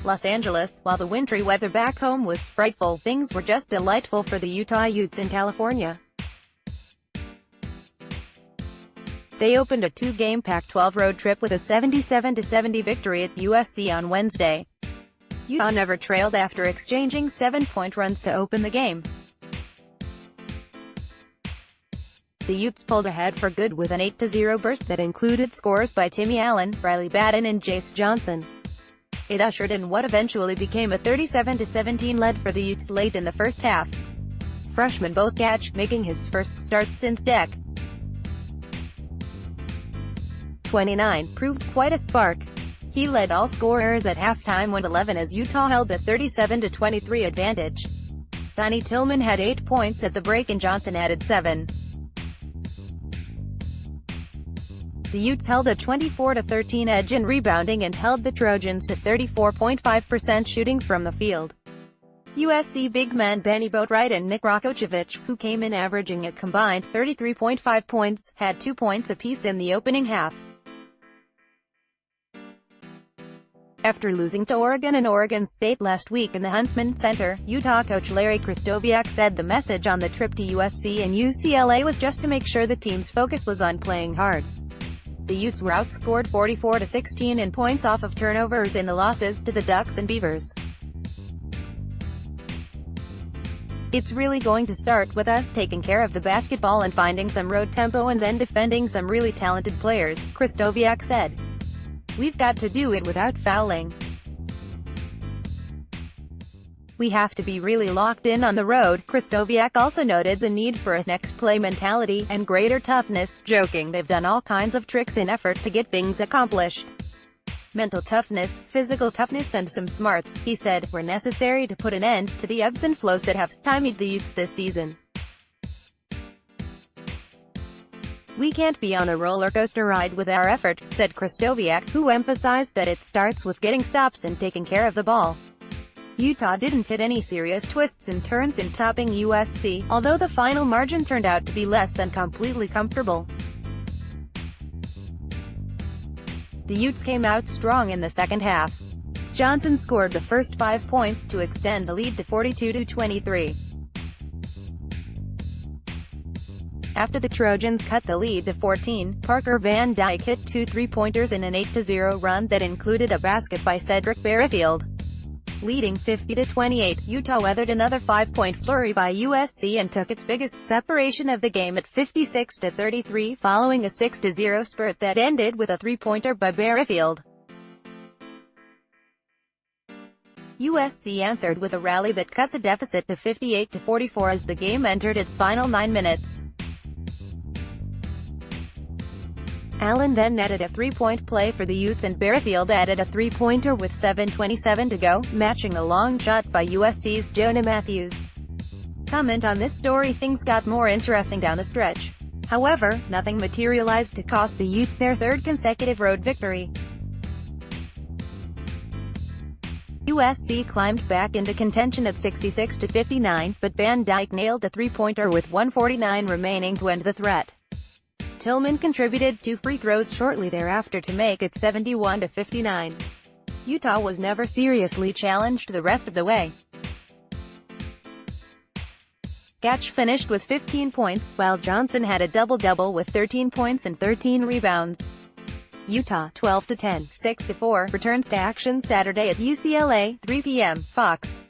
Los Angeles. While the wintry weather back home was frightful, things were just delightful for the Utah Utes in California. They opened a two-game Pac-12 road trip with a 77-70 victory at USC on Wednesday. Utah never trailed after exchanging 7-point runs to open the game. The Utes pulled ahead for good with an 8-0 burst that included scores by Timmy Allen, Battin and Jayce Johnson. It ushered in what eventually became a 37-17 lead for the Utes late in the first half. Freshman Both Gac, making his first start since Dec. 29, proved quite a spark. He led all scorers at halftime when 11 as Utah held the 37-23 advantage. Danny Tillman had 8 points at the break and Johnson added 7. The Utes held a 24-13 edge in rebounding and held the Trojans to 34.5% shooting from the field. USC big man Benny Boatwright and Nick Rakocevic, who came in averaging a combined 33.5 points, had 2 points apiece in the opening half. After losing to Oregon and Oregon State last week in the Huntsman Center, Utah coach Larry Krystkowiak said the message on the trip to USC and UCLA was just to make sure the team's focus was on playing hard. The Utes were outscored 44-16 in points off of turnovers in the losses to the Ducks and Beavers. It's really going to start with us taking care of the basketball and finding some road tempo and then defending some really talented players, Krystkowiak said. We've got to do it without fouling. We have to be really locked in on the road. Krystkowiak also noted the need for a next-play mentality and greater toughness, joking they've done all kinds of tricks in effort to get things accomplished. Mental toughness, physical toughness and some smarts, he said, were necessary to put an end to the ebbs and flows that have stymied the Utes this season. We can't be on a roller coaster ride with our effort, said Krystkowiak, who emphasized that it starts with getting stops and taking care of the ball. Utah didn't hit any serious twists and turns in topping USC, although the final margin turned out to be less than completely comfortable. The Utes came out strong in the second half. Johnson scored the first 5 points to extend the lead to 42-23. After the Trojans cut the lead to 14, Parker Van Dyke hit 2 3-pointers in an 8-0 run that included a basket by Cedric Barrefield. Leading 50-28, Utah weathered another 5-point flurry by USC and took its biggest separation of the game at 56-33 following a 6-0 spurt that ended with a 3-pointer by Barrefield. USC answered with a rally that cut the deficit to 58-44 as the game entered its final 9 minutes. Allen then netted a 3-point play for the Utes and Barrefield added a 3-pointer with 7:27 to go, matching a long shot by USC's Jonah Matthews. Comment on this story: things got more interesting down the stretch. However, nothing materialized to cost the Utes their third consecutive road victory. USC climbed back into contention at 66-59, but Van Dyke nailed a 3-pointer with 1:49 remaining to end the threat. Tillman contributed 2 free throws shortly thereafter to make it 71-59. Utah was never seriously challenged the rest of the way. Gac finished with 15 points, while Johnson had a double-double with 13 points and 13 rebounds. Utah, 12-10, 6-4, returns to action Saturday at UCLA, 3 p.m., Fox.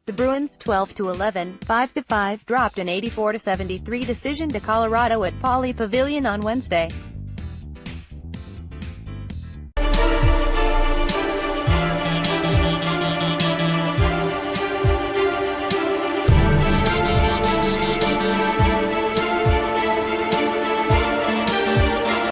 The Bruins, 12-11, 5-5, dropped an 84-73 decision to Colorado at Pauley Pavilion on Wednesday.